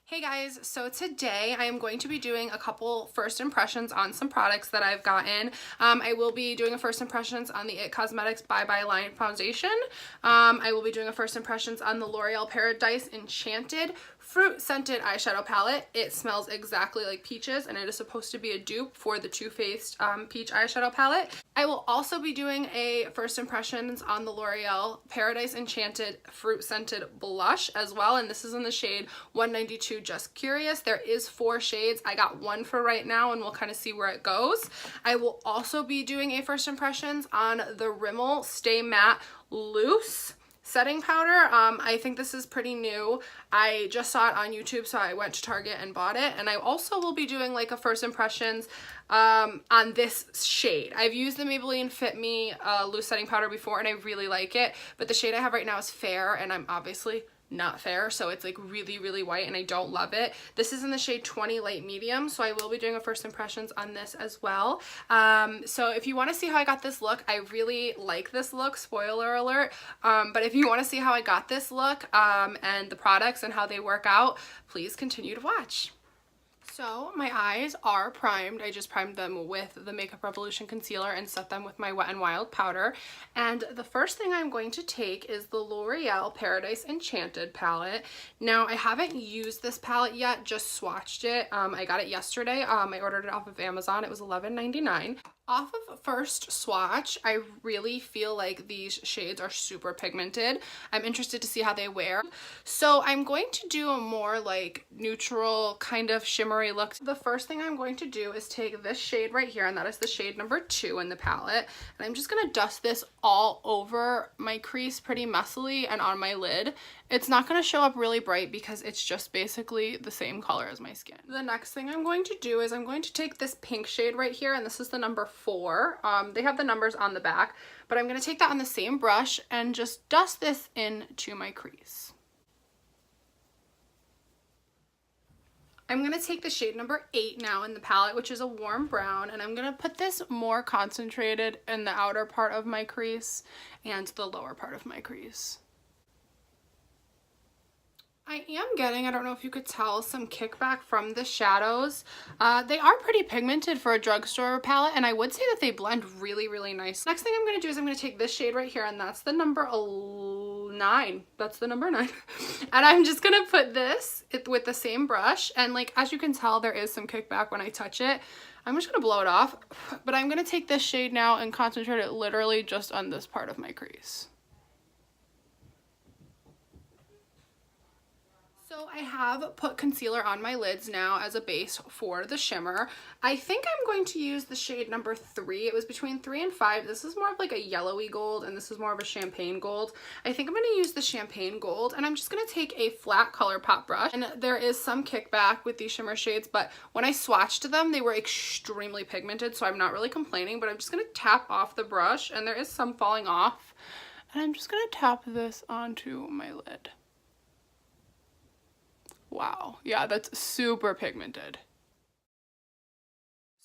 Hey guys, so today I am going to be doing a couple first impressions on some products that I've gotten. I will be doing a first impressions on the It Cosmetics Bye Bye Line Foundation. I will be doing a first impressions on the L'Oreal Paradise Enchanted Fruit Scented Eyeshadow Palette. It smells exactly like peaches and it is supposed to be a dupe for the Too Faced Peach Eyeshadow Palette. I will also be doing a first impressions on the L'Oreal Paradise Enchanted Fruit Scented Blush as well, and this is in the shade 192 Just Curious. There is 4 shades. I got one for right now and we'll kind of see where it goes. I will also be doing a first impressions on the Rimmel Stay Matte Loose setting powder. I think this is pretty new. I just saw it on YouTube, so I went to Target and bought it. And I also will be doing like a first impressions on this shade. I've used the Maybelline Fit Me loose setting powder before and I really like it, but the shade I have right now is fair and I'm obviously not fair, so it's like really white and I don't love it. This is in the shade 20 light medium, so I will be doing a first impressions on this as well. So if you want to see how I got this look, I really like this look, spoiler alert, but if you want to see how I got this look and the products and how they work out, please continue to watch. So my eyes are primed. I just primed them with the Makeup Revolution concealer and set them with my Wet n Wild powder. And the first thing I'm going to take is the L'Oreal Paradise Enchanted palette. Now I haven't used this palette yet, just swatched it. I got it yesterday. I ordered it off of Amazon. It was $11.99. Off of first swatch, I really feel like these shades are super pigmented. I'm interested to see how they wear. So I'm going to do a more like neutral kind of shimmery look. The first thing I'm going to do is take this shade right here, and that is the shade number 2 in the palette. And I'm just gonna dust this all over my crease pretty messily and on my lid. It's not going to show up really bright because it's just basically the same color as my skin. The next thing I'm going to do is I'm going to take this pink shade right here, and this is the number 4. They have the numbers on the back, but I'm going to take that on the same brush and just dust this into my crease. I'm going to take the shade number 8 now in the palette, which is a warm brown, and I'm going to put this more concentrated in the outer part of my crease and the lower part of my crease. I am getting, I don't know if you could tell, some kickback from the shadows. They are pretty pigmented for a drugstore palette, and I would say that they blend really nice. Next thing I'm going to do is I'm going to take this shade right here, and that's the number 9. That's the number 9. And I'm just going to put this with the same brush, and like as you can tell, there is some kickback when I touch it. I'm just going to blow it off, but I'm going to take this shade now and concentrate it literally just on this part of my crease. So I have put concealer on my lids now as a base for the shimmer. I think I'm going to use the shade number 3. It was between 3 and 5. This is more of like a yellowy gold and this is more of a champagne gold. I think I'm going to use the champagne gold, and I'm just going to take a flat ColourPop brush. And there is some kickback with these shimmer shades, but when I swatched them, they were extremely pigmented, so I'm not really complaining, but I'm just going to tap off the brush, and there is some falling off. And I'm just going to tap this onto my lid. Wow, yeah, that's super pigmented.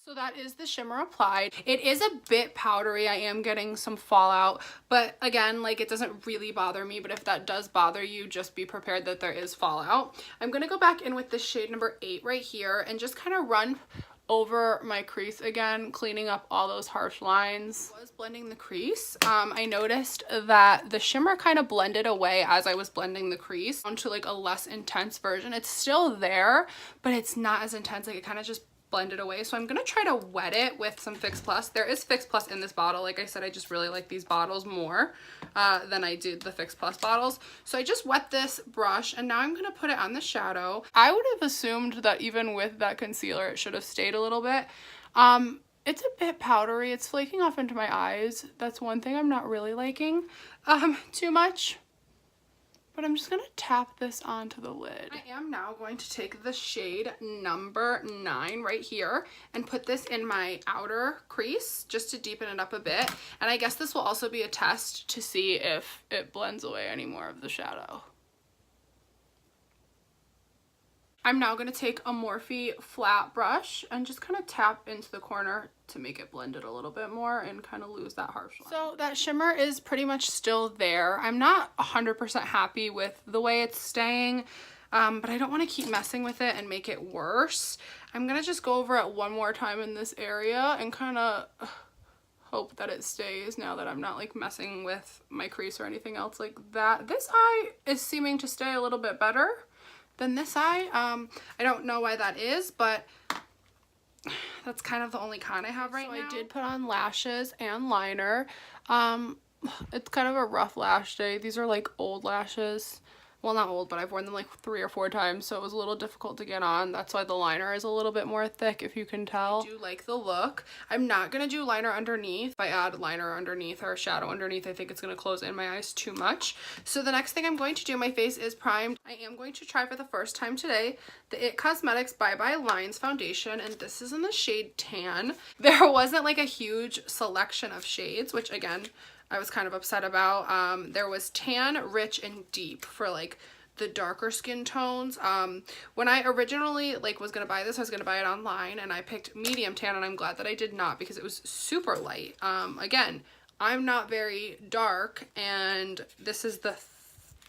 So that is the shimmer applied. It is a bit powdery. I am getting some fallout, but again, like, it doesn't really bother me, but if that does bother you, just be prepared that there is fallout. I'm gonna go back in with the shade number 8 right here and just kind of run over my crease again, cleaning up all those harsh lines. I was blending the crease. I noticed that the shimmer kind of blended away as I was blending the crease onto like a less intense version. It's still there, but it's not as intense. Like, it kind of just blended away. So I'm gonna try to wet it with some Fix Plus. There is Fix Plus in this bottle. Like I said, I just really like these bottles more than I did the Fix Plus bottles. So I just wet this brush, and now I'm gonna put it on the shadow. I would have assumed that even with that concealer, it should have stayed a little bit. It's a bit powdery. It's flaking off into my eyes. That's one thing I'm not really liking too much. But I'm just going to tap this onto the lid. I am now going to take the shade number 9 right here and put this in my outer crease just to deepen it up a bit. And I guess this will also be a test to see if it blends away any more of the shadow. I'm now going to take a Morphe flat brush and just kind of tap into the corner to make it blend it a little bit more and kind of lose that harsh line. So that shimmer is pretty much still there. I'm not 100% happy with the way it's staying. but I don't want to keep messing with it and make it worse. I'm going to just go over it one more time in this area and kind of hope that it stays now that I'm not like messing with my crease or anything else like that. This eye is seeming to stay a little bit better than this eye. I don't know why that is, but that's kind of the only con I have right now. I did put on lashes and liner. It's kind of a rough lash day. These are like old lashes. Well, not old, but I've worn them like 3 or 4 times, so it was a little difficult to get on. That's why the liner is a little bit more thick, if you can tell. I do like the look. I'm not going to do liner underneath. If I add liner underneath or shadow underneath, I think it's going to close in my eyes too much. So the next thing I'm going to do, my face is primed. I am going to try for the first time today the IT Cosmetics Bye Bye Lines Foundation, and this is in the shade Tan. There wasn't like a huge selection of shades, which again, I was kind of upset about. There was tan, rich, and deep for like the darker skin tones. When I originally like was gonna buy this, I was gonna buy it online, and I picked medium tan, and I'm glad that I did not because it was super light. Again, I'm not very dark, and this is the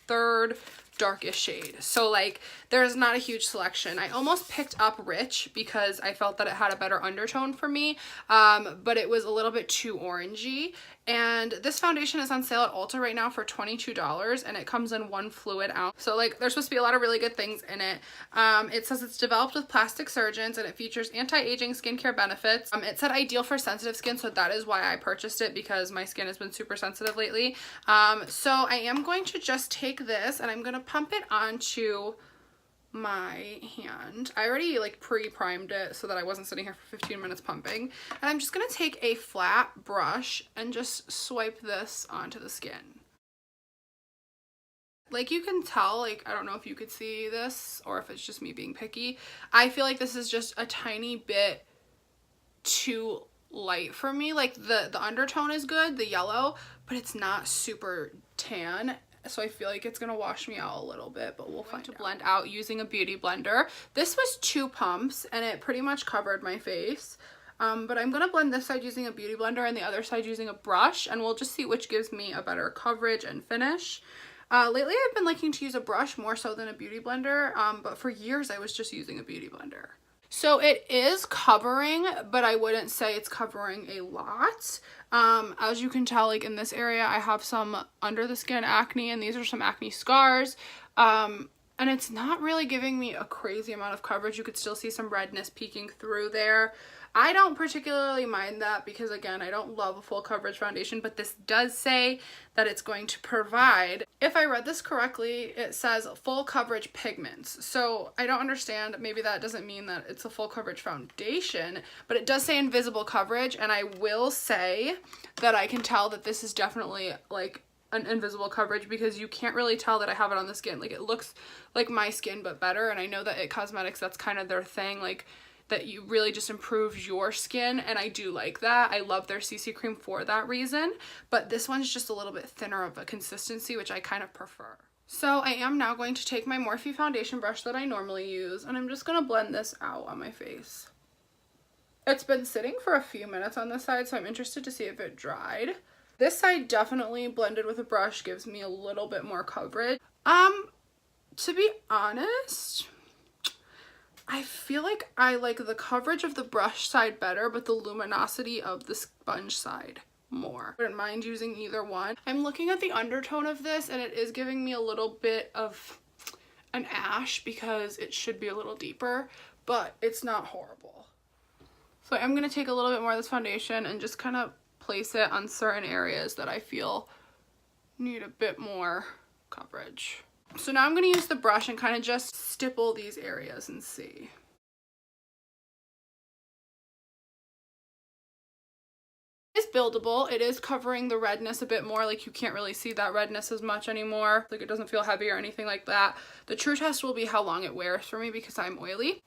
third darkest shade, so like there's not a huge selection. I almost picked up rich because I felt that it had a better undertone for me, but it was a little bit too orangey. And this foundation is on sale at Ulta right now for $22, and it comes in 1 fluid ounce. So like there's supposed to be a lot of really good things in it. It says it's developed with plastic surgeons, and it features anti-aging skincare benefits. It said ideal for sensitive skin, so that is why I purchased it, because my skin has been super sensitive lately. So I am going to just take this and I'm going to pump it onto my hand. I already like pre-primed it so that I wasn't sitting here for 15 minutes pumping, and I'm just gonna take a flat brush and just swipe this onto the skin. Like you can tell, like I don't know if you could see this or if it's just me being picky, I feel like this is just a tiny bit too light for me. Like the undertone is good, the yellow, but it's not super tan. So I feel like it's gonna wash me out a little bit, but we'll find out. Blend out using a beauty blender. This was 2 pumps and it pretty much covered my face. But I'm gonna blend this side using a beauty blender and the other side using a brush, and we'll just see which gives me a better coverage and finish. Lately I've been liking to use a brush more so than a beauty blender, but for years I was just using a beauty blender. So it is covering, but I wouldn't say it's covering a lot. As you can tell, like in this area, I have some under the skin acne, and these are some acne scars. And it's not really giving me a crazy amount of coverage. You could still see some redness peeking through there. I don't particularly mind that because, again, I don't love a full coverage foundation, but this does say that it's going to provide, if I read this correctly, it says full coverage pigments. So I don't understand, maybe that doesn't mean that it's a full coverage foundation, but it does say invisible coverage, and I will say that I can tell that this is definitely like an invisible coverage because you can't really tell that I have it on the skin. Like it looks like my skin but better, and I know that IT Cosmetics, that's kind of their thing, like that you really just improves your skin, and I do like that. I love their CC cream for that reason, but this one's just a little bit thinner of a consistency, which I kind of prefer. So I am now going to take my Morphe foundation brush that I normally use, and I'm just going to blend this out on my face. It's been sitting for a few minutes on this side, so I'm interested to see if it dried. This side definitely blended with a brush gives me a little bit more coverage. To be honest, I feel like I like the coverage of the brush side better, but the luminosity of the sponge side more. I wouldn't mind using either one. I'm looking at the undertone of this, and it is giving me a little bit of an ash because it should be a little deeper, but it's not horrible. So I'm going to take a little bit more of this foundation and just kind of place it on certain areas that I feel need a bit more coverage. So now I'm going to use the brush and kind of just stipple these areas and see. It's buildable. It is covering the redness a bit more. Like you can't really see that redness as much anymore. Like it doesn't feel heavy or anything like that. The true test will be how long it wears for me because I'm oily.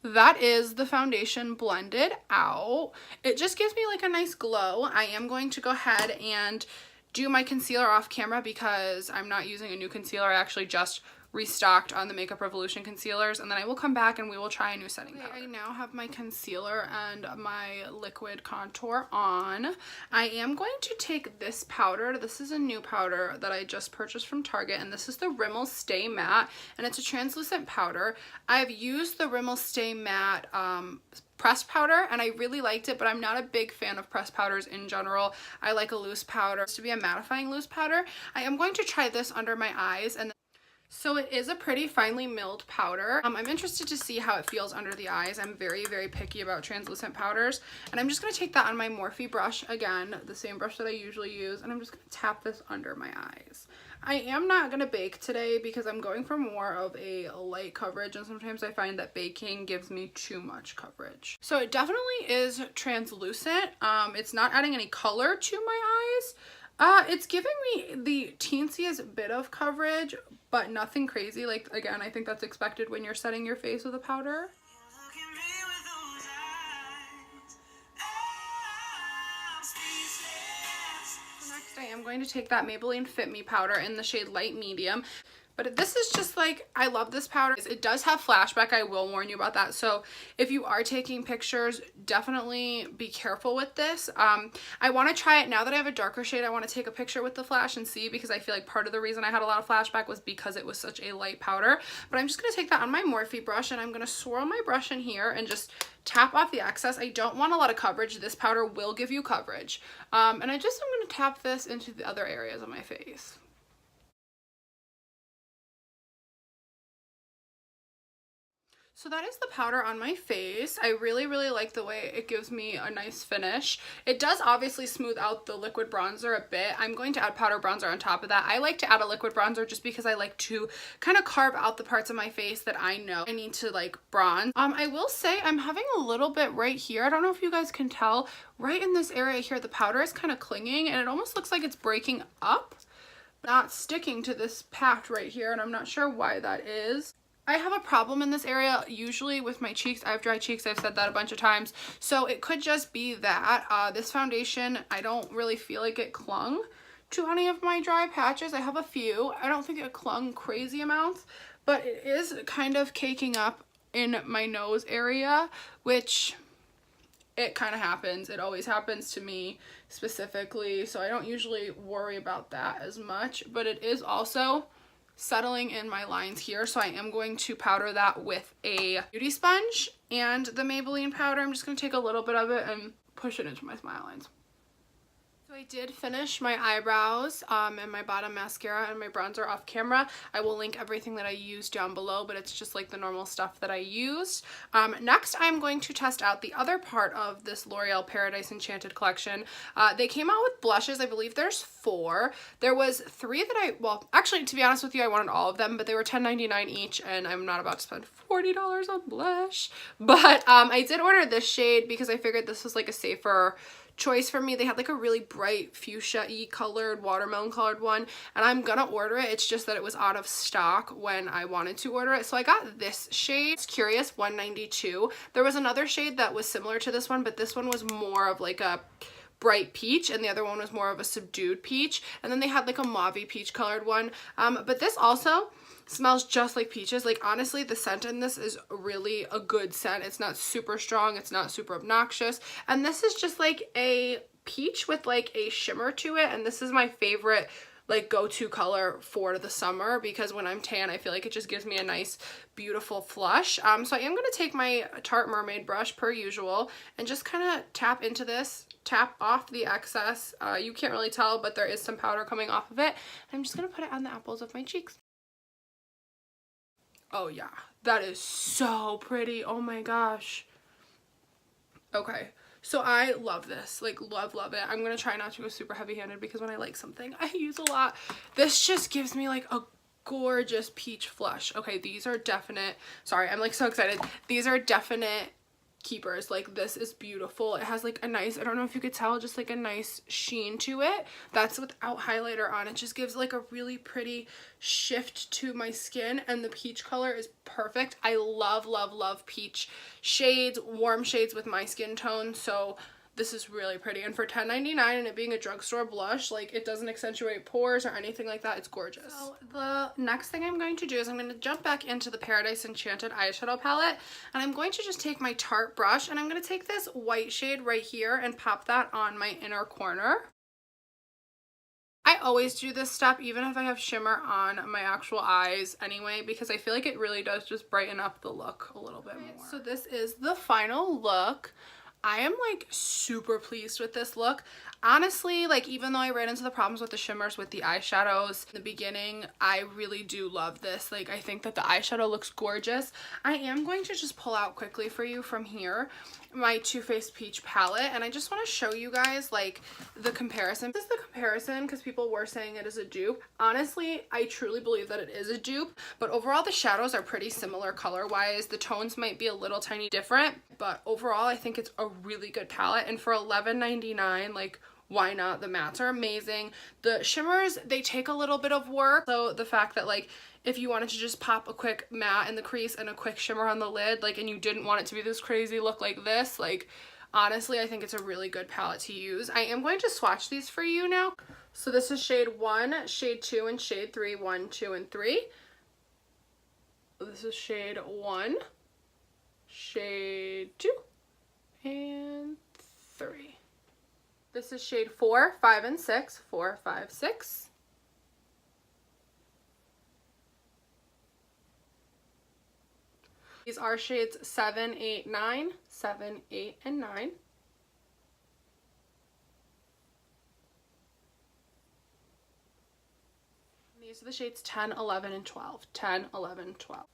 That is the foundation blended out. It just gives me like a nice glow. I am going to go ahead and do my concealer off camera because I'm not using a new concealer. I actually just restocked on the Makeup Revolution concealers, and then I will come back and we will try a new setting powder. I now have my concealer and my liquid contour on. I am going to take this powder. This is a new powder that I just purchased from Target, and this is the Rimmel Stay Matte, and it's a translucent powder. I've used the Rimmel Stay Matte pressed powder and I really liked it, but I'm not a big fan of pressed powders in general. I like a loose powder to be a mattifying loose powder. I am going to try this under my eyes, and so it is a pretty finely milled powder. I'm interested to see how it feels under the eyes. I'm very, very picky about translucent powders, and I'm just going to take that on my Morphe brush, again, the same brush that I usually use, and I'm just going to tap this under my eyes. I am not going to bake today because I'm going for more of a light coverage, and sometimes I find that baking gives me too much coverage. So it definitely is translucent. It's not adding any color to my eyes. It's giving me the teensiest bit of coverage, but nothing crazy. Like, again, I think that's expected when you're setting your face with a powder. I am going to take that Maybelline Fit Me powder in the shade Light Medium. But this is just like, I love this powder. It does have flashback, I will warn you about that. So if you are taking pictures, definitely be careful with this. I want to try it now that I have a darker shade. I want to take a picture with the flash and see, because I feel like part of the reason I had a lot of flashback was because it was such a light powder. But I'm just going to take that on my Morphe brush, and I'm going to swirl my brush in here and just tap off the excess. I don't want a lot of coverage. This powder will give you coverage. And I just am going to tap this into the other areas of my face. So that is the powder on my face. I really, really like the way it gives me a nice finish. It does obviously smooth out the liquid bronzer a bit. I'm going to add powder bronzer on top of that. I like to add a liquid bronzer just because I like to kind of carve out the parts of my face that I know I need to like bronze. I will say I'm having a little bit right here. I don't know if you guys can tell, right in this area here, the powder is kind of clinging and it almost looks like it's breaking up, not sticking to this patch right here, and I'm not sure why that is. I have a problem in this area usually with my cheeks. I have dry cheeks. I've said that a bunch of times. So it could just be that this foundation, I don't really feel like it clung to any of my dry patches. I have a few. I don't think it clung crazy amounts, but it is kind of caking up in my nose area, which it kind of happens. It always happens to me specifically. So I don't usually worry about that as much, but it is also settling in my lines here, so I am going to powder that with a beauty sponge and the Maybelline powder. I'm just going to take a little bit of it and push it into my smile lines. So I did finish my eyebrows and my bottom mascara and my bronzer off camera. I will link everything that I used down below, but it's just like the normal stuff that I used. Next, I'm going to test out the other part of this L'Oreal Paradise Enchanted collection. They came out with blushes. I believe there's 4. There was 3 that well, actually, to be honest with you, I wanted all of them, but they were $10.99 each, and I'm not about to spend $40 on blush. But I did order this shade because I figured this was like a safer choice for me. They had like a really bright fuchsia-y colored, watermelon colored one, and I'm gonna order it. It's just that it was out of stock when I wanted to order it, so I got this shade. It's Curious 192. There was another shade that was similar to this one, but this one was more of like a bright peach and the other one was more of a subdued peach, and then they had like a mauve peach colored one. But this also smells just like peaches. Like, honestly, the scent in this is really a good scent. It's not super strong, it's not super obnoxious, and this is just like a peach with like a shimmer to it, and this is my favorite like go-to color for the summer because when I'm tan, I feel like it just gives me a nice beautiful flush. So I am going to take my Tarte Mermaid brush per usual and just kind of tap into this, tap off the excess. You can't really tell, but there is some powder coming off of it. I'm just going to put it on the apples of my cheeks. Oh yeah, that is so pretty. Oh my gosh. Okay, so I love this, like love it. I'm gonna try not to go super heavy-handed because when I like something, I use a lot. This just gives me like a gorgeous peach flush. Okay, these are definite, sorry, I'm like so excited. These are definite keepers. Like, this is beautiful. It has like a nice, I don't know if you could tell, just like a nice sheen to it. That's without highlighter on. It just gives like a really pretty shift to my skin, and the peach color is perfect. I love peach shades, warm shades with my skin tone, so This is really pretty, and for $10.99 and it being a drugstore blush, like, it doesn't accentuate pores or anything like that. It's gorgeous. So the next thing I'm going to do is I'm going to jump back into the Paradise Enchanted eyeshadow palette, and I'm going to just take my Tarte brush, and I'm going to take this white shade right here and pop that on my inner corner. I always do this step even if I have shimmer on my actual eyes anyway, because I feel like it really does just brighten up the look a little bit more. So this is the final look. I am like super pleased with this look. Honestly, like, even though I ran into the problems with the shimmers with the eyeshadows in the beginning, I really do love this. Like, I think that the eyeshadow looks gorgeous. I am going to just pull out quickly for you from here my Too Faced Peach palette, and I just want to show you guys like the comparison. This is the comparison because people were saying it is a dupe. Honestly, I truly believe that it is a dupe, but overall the shadows are pretty similar color wise. The tones might be a little tiny different, but overall I think it's a really good palette, and for $11.99, like, why not? The mattes are amazing. The shimmers, they take a little bit of work, so the fact that, like, if you wanted to just pop a quick matte in the crease and a quick shimmer on the lid, like, and you didn't want it to be this crazy look like this, like, honestly, I think it's a really good palette to use. I am going to swatch these for you now. So this is shade 1, shade 2, and shade 3, 1, 2, and 3. This is shade 1, shade 2, and 3. This is shade 4, 5, and 6, 4, 5, 6. These are shades 7, 8, 9, 7, 8, and 9. These are the shades 10, 11, and 12. 10, 11, 12.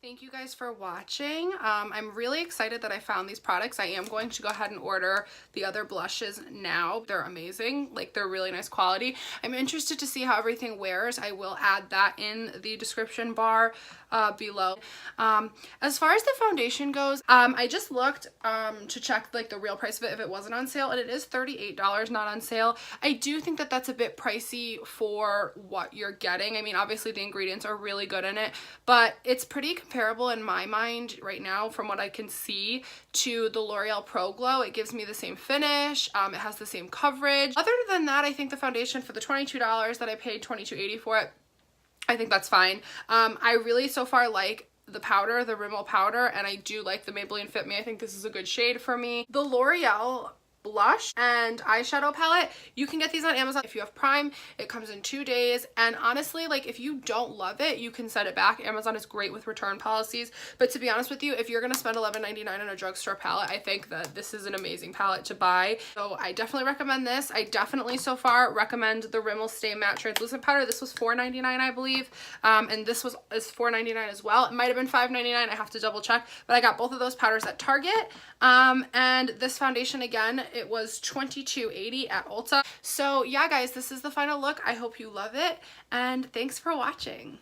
Thank you guys for watching. I'm really excited that I found these products. I am going to go ahead and order the other blushes now. They're amazing. Like, they're really nice quality. I'm interested to see how everything wears. I will add that in the description bar below. As far as the foundation goes, I just looked to check like the real price of it if it wasn't on sale, and it is $38 not on sale. I do think that that's a bit pricey for what you're getting. I mean, obviously the ingredients are really good in it, but it's pretty comparable in my mind right now from what I can see to the L'Oreal Pro Glow. It gives me the same finish. It has the same coverage. Other than that, I think the foundation for the $22 that I paid $22.80 for it, I think that's fine. I really so far like the powder, the Rimmel powder, and I do like the Maybelline Fit Me. I think this is a good shade for me. The L'Oreal blush and eyeshadow palette, you can get these on Amazon if you have Prime. It comes in 2 days, and honestly, like, if you don't love it, you can set it back. Amazon is great with return policies, but to be honest with you, if you're gonna spend $11.99 on a drugstore palette, I think that this is an amazing palette to buy. So I definitely recommend this. I definitely so far recommend the Rimmel Stay Matte Translucent Powder. This was $4.99, I believe, and this is $4.99 as well. It might have been $5.99, I have to double check, but I got both of those powders at Target. And this foundation, again, it was $22.80 at Ulta. So yeah, guys, this is the final look. I hope you love it, and thanks for watching.